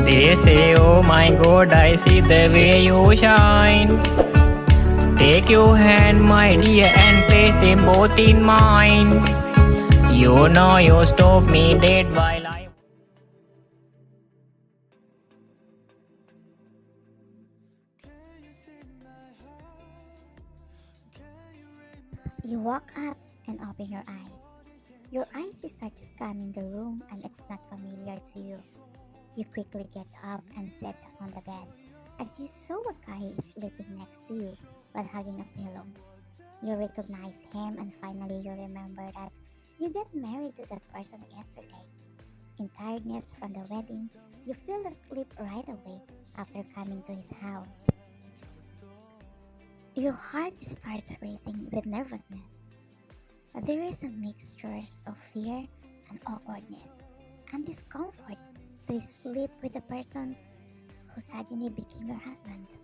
They say, oh my God, I see the way you shine. Take your hand, my dear, and place them both in mine. You know you stop me dead while I... You walk up and open your eyes. Your eyes start scanning the room and it's not familiar to you. You quickly get up and sit on the bed as you saw a guy sleeping next to you while hugging a pillow. You recognize him and finally you remember that you got married to that person yesterday. In tiredness from the wedding, you fell asleep right away after coming to his house. Your heart starts racing with nervousness. There is a mixture of fear and awkwardness and discomfort to sleep with the person who suddenly became your husband.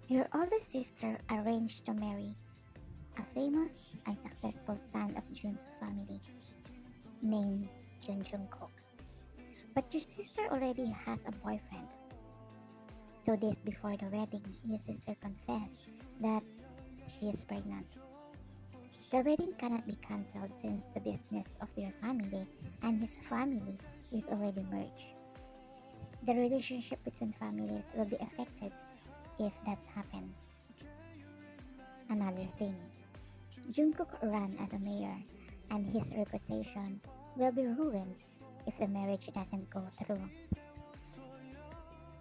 Your older sister arranged to marry a famous and successful son of Jun's family named Jungkook. But your sister already has a boyfriend. 2 days before the wedding, your sister confessed that she is pregnant. The wedding cannot be cancelled since the business of your family and his family is already merged. The relationship between families will be affected if that happens. Another thing, Jungkook ran as a mayor and his reputation will be ruined if the marriage doesn't go through.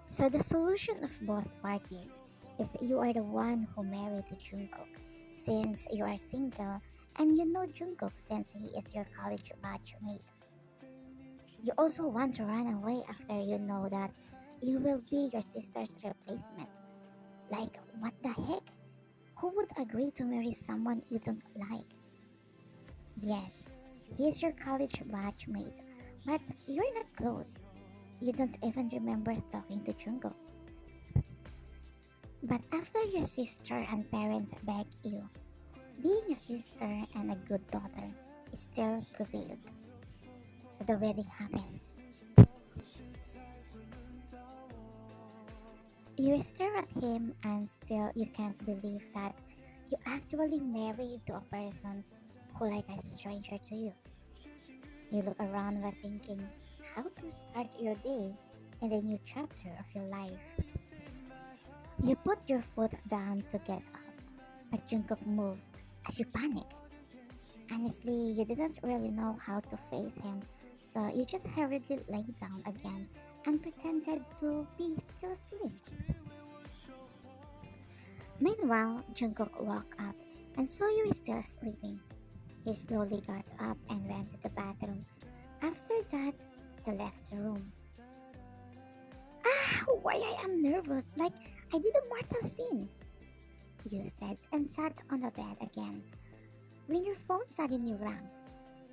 So the solution of both parties is you are the one who married Jungkook since you are single and you know Jungkook since he is your college batchmate. You also want to run away after you know that you will be your sister's replacement. Like, what the heck? Who would agree to marry someone you don't like? Yes, he is your college batchmate, but you're not close. You don't even remember talking to Jungkook. But after your sister and parents beg you, being a sister and a good daughter still prevailed. So the wedding happens. You stare at him and still you can't believe that you actually married to a person who like a stranger to you. You look around while thinking how to start your day in the new chapter of your life. You put your foot down to get up, but Jungkook moved as you panic. Honestly, you didn't really know how to face him, so you just hurriedly lay down again and pretended to be still asleep. Meanwhile, Jungkook woke up and saw you still sleeping. He slowly got up and went to the bathroom. After that, he left the room. Why I am nervous, like I did a mortal sin, you said and sat on the bed again. When your phone suddenly rang,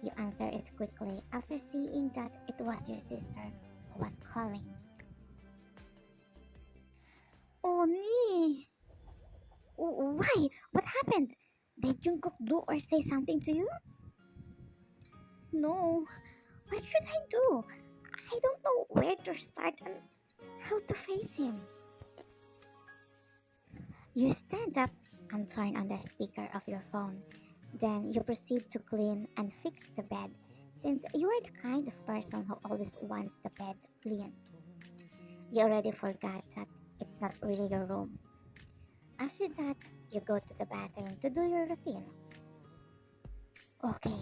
you answered it quickly after seeing that it was your sister who was calling. Oh, nee. Why? What happened? Did Jungkook do or say something to you? No. What should I do? I don't know where to start and how to face him. You stand up and turn on the speaker of your phone. Then you proceed to clean and fix the bed since you are the kind of person who always wants the bed clean. You already forgot that it's not really your room. After that, you go to the bathroom to do your routine. Okay,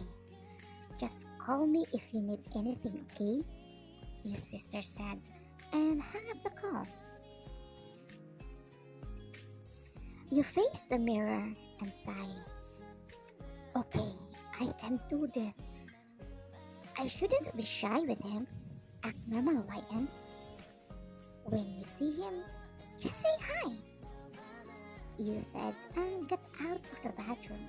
just call me if you need anything, okay? Your sister said and hung up the call. You face the mirror and sigh. Okay, I can do this. I shouldn't be shy with him. Act normal, YN. When you see him, just say hi, you said and got out of the bathroom.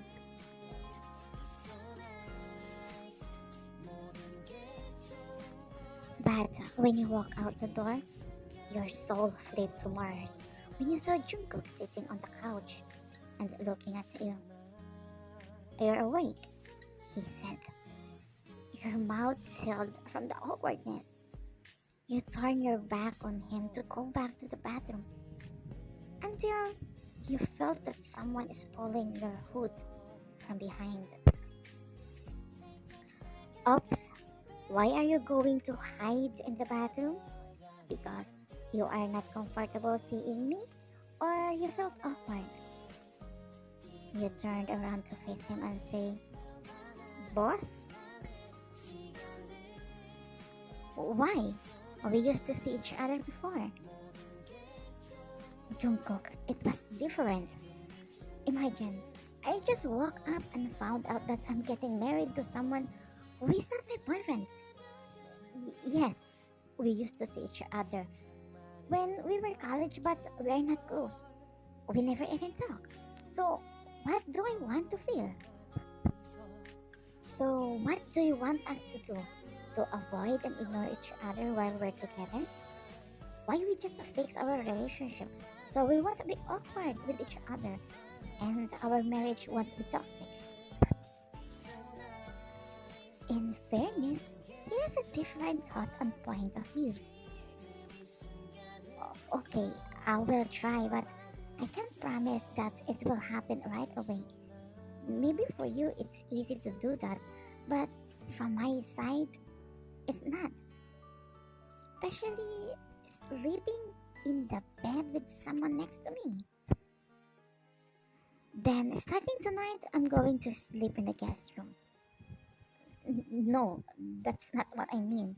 But when you walk out the door, your soul fled to Mars when you saw Jungkook sitting on the couch and looking at you. You're awake, he said, your mouth sealed from the awkwardness. You turn your back on him to go back to the bathroom until you felt that someone is pulling your hood from behind. Oops, why are you going to hide in the bathroom? Because you are not comfortable seeing me? Or you felt awkward? You turned around to face him and say, both? Why? We used to see each other before. Jungkook, it was different. Imagine, I just woke up and found out that I'm getting married to someone who is not my boyfriend. Yes, we used to see each other when we were college, but we are not close. We never even talk. So, what do I want to feel? So, what do you want us to do? To avoid and ignore each other while we're together? Why we just fix our relationship so we won't be awkward with each other and our marriage won't be toxic? In fairness, he has a different thought and point of views. Okay, I will try, but I can't promise that it will happen right away. Maybe for you it's easy to do that, but from my side, it's not. Especially sleeping in the bed with someone next to me. Then, starting tonight, I'm going to sleep in the guest room. No, that's not what I mean.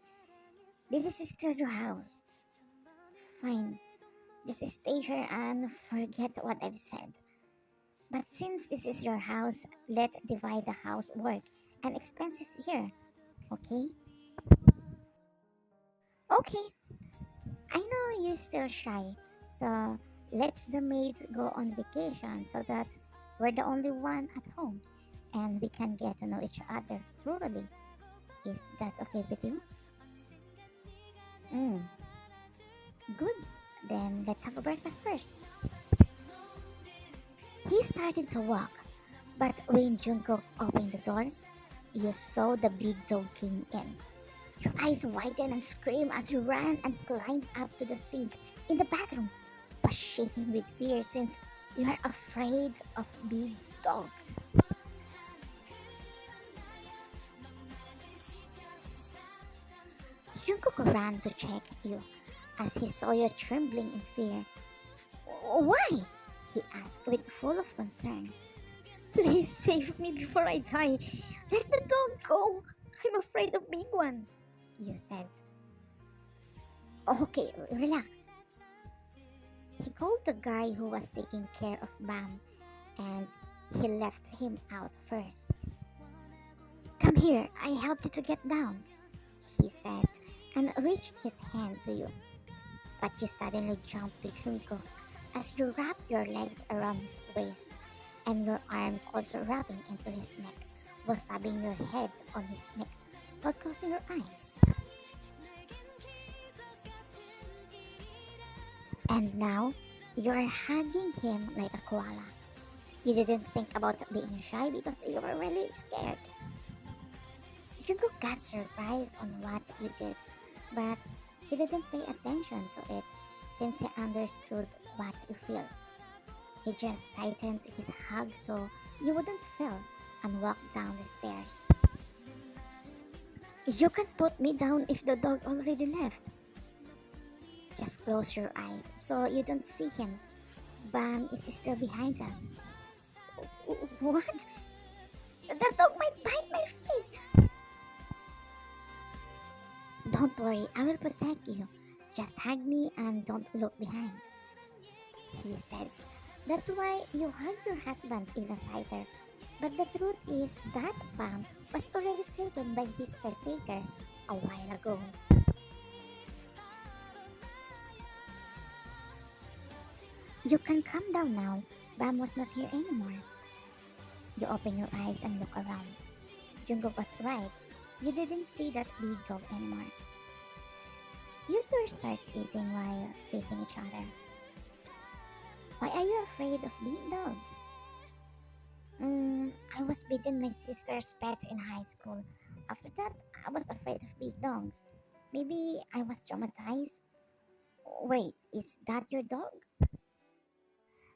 This is still your house. Fine, just stay here and forget what I've said. But since this is your house, let's divide the housework and expenses here, okay? Okay, I know you're still shy, so let's the maids go on vacation so that we're the only one at home and we can get to know each other thoroughly. Is that okay with you? Mm, good. Then let's have a breakfast first. He started to walk, but when Jungkook opened the door, you saw the big dog came in. Your eyes widened and screamed as you ran and climbed up to the sink in the bathroom, was shaking with fear since you are afraid of big dogs. Jungkook ran to check you as he saw you trembling in fear. Why? He asked with full of concern. Please save me before I die. Let the dog go. I'm afraid of big ones, you said. Okay, relax. He called the guy who was taking care of Bam and he left him out first. Come here, I helped you to get down, he said and reached his hand to you. But you suddenly jumped to Jungkook as you wrapped your legs around his waist and your arms also wrapping into his neck while sobbing your head on his neck while closing your eyes. And now, you're hugging him like a koala. You didn't think about being shy because you were really scared. Jungkook got surprised on what you did, but he didn't pay attention to it since he understood what you feel. He just tightened his hug so you wouldn't fall and walk down the stairs. You can put me down if the dog already left. Just close your eyes so you don't see him. Bam is still behind us. What? The dog might bite my feet. Don't worry, I will protect you. Just hug me and don't look behind. He said, that's why you hug your husband even tighter. But the truth is that Bam was already taken by his caretaker a while ago. You can calm down now. Bam was not here anymore. You open your eyes and look around. Jungkook was right. You didn't see that big dog anymore. You two start eating while facing each other. Why are you afraid of big dogs? I was bitten my sister's pet in high school. After that, I was afraid of big dogs. Maybe I was traumatized. Wait, is that your dog?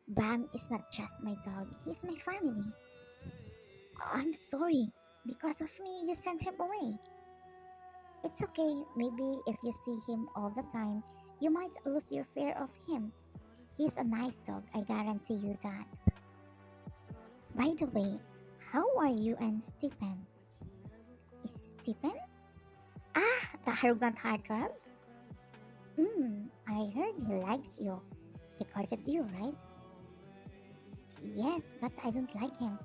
Bam is not just my dog, he's my family. I'm sorry. Because of me, you sent him away. It's okay. Maybe if you see him all the time, you might lose your fear of him. He's a nice dog, I guarantee you that. By the way, how are you and Stephen? Stephen? Ah, the arrogant heartthrob? I heard he likes you. He courted you, right? Yes, but I don't like him.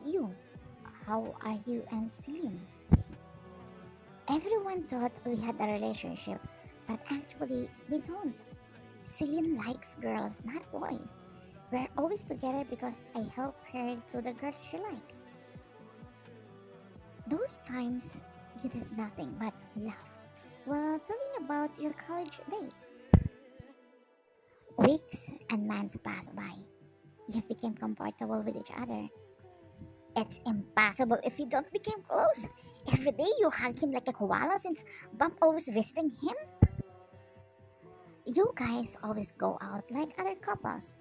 You, how are you and Celine? Everyone thought we had a relationship, but actually we don't. Celine likes girls, not boys. We're always together because I help her to the girl she likes. Those times you did nothing but laugh while talking about your college days. Weeks and months passed by. You became comfortable with each other. It's impossible if you don't become close. Every day you hug him like a koala since Bump always visiting him. You guys always go out like other couples.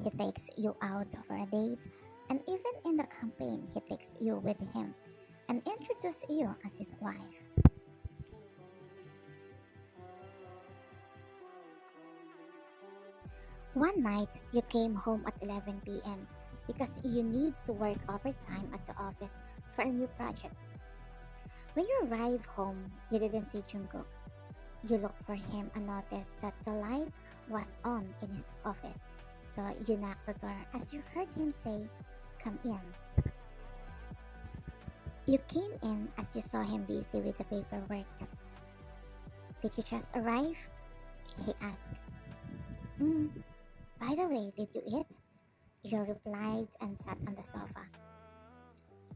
He takes you out for a date, and even in the campaign, he takes you with him and introduces you as his wife. One night, you came home at 11 p.m. because you need to work overtime at the office for a new project. When you arrived home, you didn't see Jungkook. You looked for him and noticed that the light was on in his office, so you knocked the door as you heard him say, "Come in." You came in as you saw him busy with the paperwork. "Did you just arrive?" he asked. Mm, by the way, did you eat?" You replied and sat on the sofa.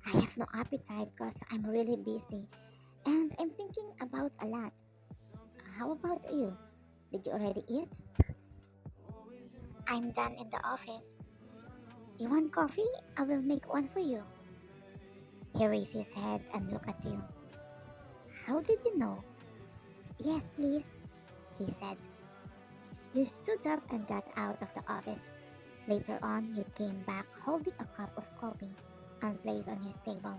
"I have no appetite because I'm really busy and I'm thinking about a lot. How about you? Did you already eat?" "I'm done in the office." "You want coffee? I will make one for you." He raised his head and looked at you. "How did you know?" "Yes, please," he said. You stood up and got out of the office. Later on, you came back holding a cup of coffee and placed on his table.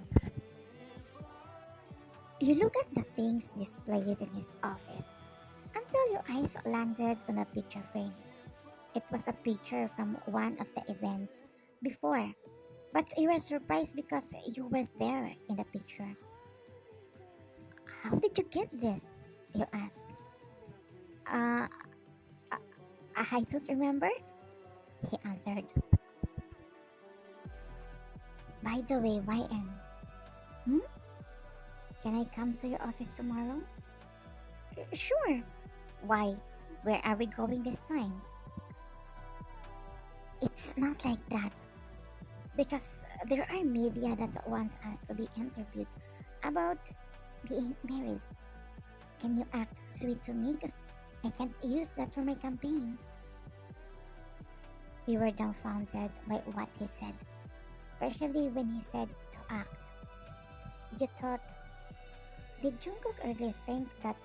You looked at the things displayed in his office until your eyes landed on a picture frame. It was a picture from one of the events before, but you were surprised because you were there in the picture. "How did you get this?" you asked. Uh, I I don't remember," he answered. "By the way, YN, hmm? Can I come to your office tomorrow?" "Sure." "Why? Where are we going this time?" "It's not like that. Because there are media that wants us to be interviewed about being married. Can you act sweet to me? Because I can't use that for my campaign." We were dumbfounded by what he said, especially when he said to act. You thought, did Jungkook really think that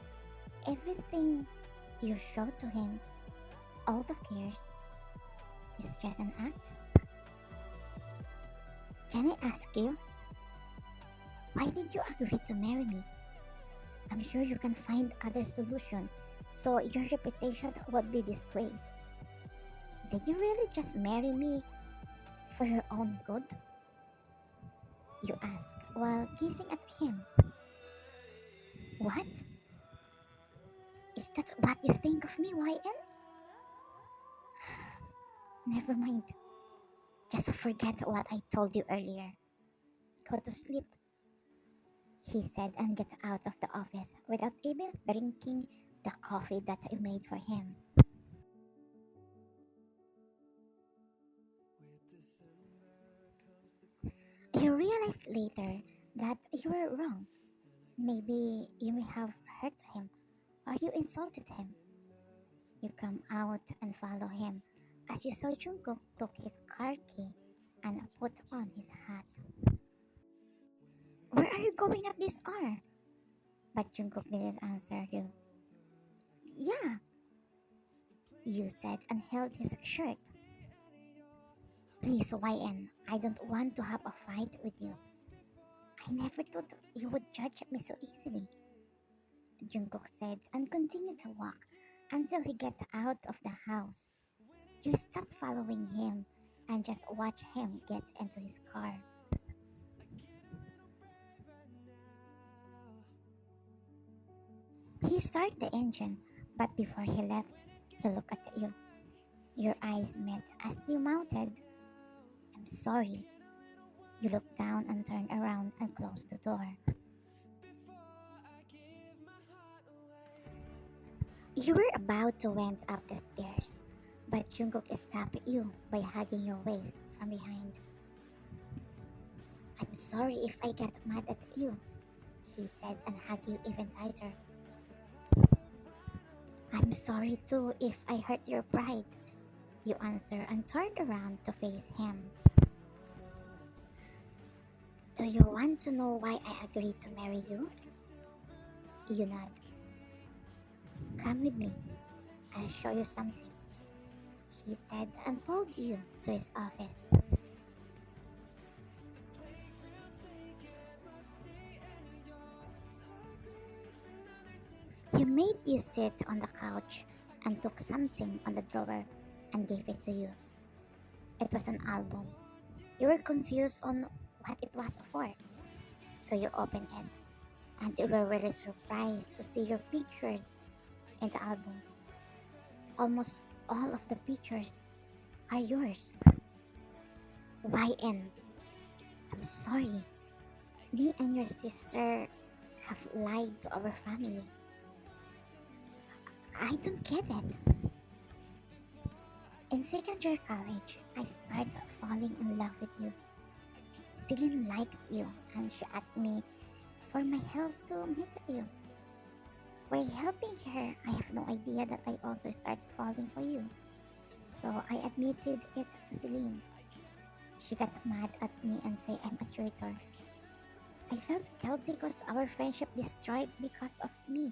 everything you showed to him, all the cares, is just an act? "Can I ask you, why did you agree to marry me? I'm sure you can find other solution so your reputation would be disgraced. Did you really just marry me for your own good?" You asked while gazing at him. "What? Is that what you think of me, YN? Never mind. Just forget what I told you earlier. Go to sleep," he said and get out of the office without even drinking the coffee that I made for him. You realized later that you were wrong. Maybe you may have hurt him or you insulted him. You come out and follow him as you saw Jungkook took his car key and put on his hat. "Where are you going at this hour?" But Jungkook didn't answer you. Yeah, you said and held his shirt. Please, YN, I don't want to have a fight with you. I never thought you would judge me so easily, Jungkook said and continued to walk until he got out of the house. You stop following him and just watch him get into his car. He started the engine, but before he left, he looked at you. Your eyes met as you mounted. I'm sorry. You looked down and turned around and closed the door. You were about to went up the stairs, but Jungkook stopped you by hugging your waist from behind. I'm sorry if I got mad at you, he said and hugged you even tighter. I'm sorry too if I hurt your pride, you answered and turned around to face him. Do you want to know why I agreed to marry you? You nod. Come with me. I'll show you something, he said and pulled you to his office. He made you sit on the couch and took something on the drawer and gave it to you. It was an album. You were confused on what it was for, so you opened it, and you were really surprised to see your pictures in the album. Almost all of the pictures are yours. YN, I'm sorry. Me and your sister have lied to our family. I don't get it. In second year college, I started falling in love with you. Celine likes you and she asked me for my help to meet you. By helping her, I have no idea that I also started falling for you. So I admitted it to Celine. She got mad at me and said I'm a traitor. I felt guilty because our friendship destroyed because of me.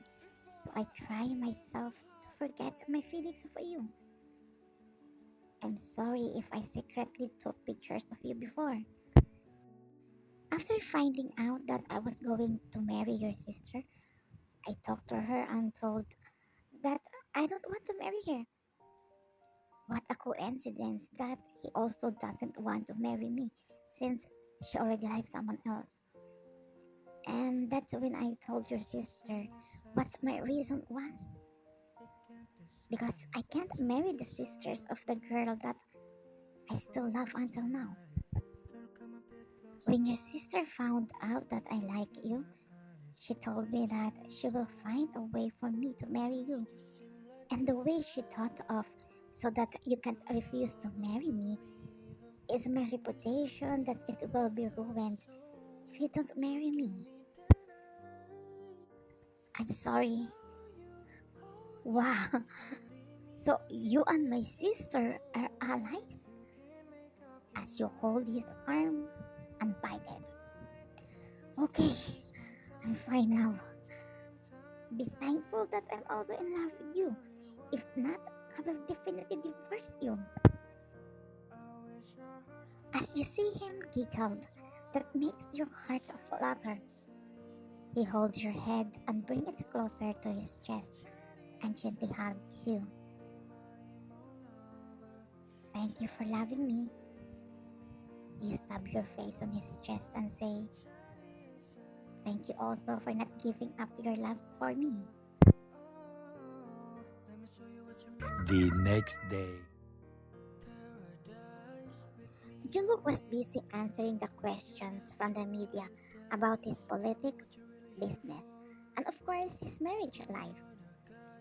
So I try myself to forget my feelings for you. I'm sorry if I secretly took pictures of you before. After finding out that I was going to marry your sister, I talked to her and told that I don't want to marry her. What a coincidence that he also doesn't want to marry me since she already likes someone else. And that's when I told your sister what my reason was. Because I can't marry the sisters of the girl that I still love until now. When your sister found out that I like you, she told me that she will find a way for me to marry you. And the way she thought of so that you can't refuse to marry me is my reputation that it will be ruined if you don't marry me. I'm sorry. Wow. So you and my sister are allies? As you hold his arm and bite it. Okay, I'm fine now. Be thankful that I'm also in love with you. If not, I will definitely divorce you. As you see him giggled, that makes your heart flutter. He holds your head and brings it closer to his chest and gently hugs you. Thank you for loving me. You sub your face on his chest and say, thank you also for not giving up your love for me. The next day. Jungkook was busy answering the questions from the media about his politics, business, and of course his marriage life.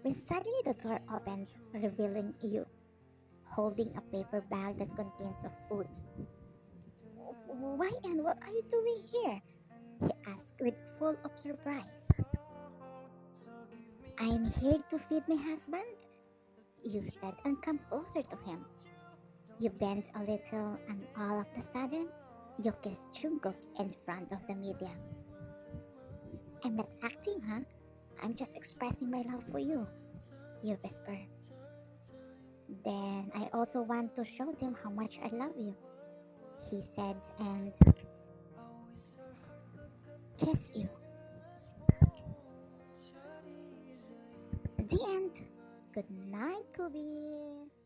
When suddenly the door opened, revealing you, holding a paper bag that contains of food. Why and what are you doing here? He asked with full of surprise. I'm here to feed my husband, you said and come closer to him. You bent a little and all of a sudden, you kissed Jungkook in front of the media. I'm not acting, huh? I'm just expressing my love for you, you whisper. Then I also want to show them how much I love you, he said, and kiss you. The end. Good night, Kubies.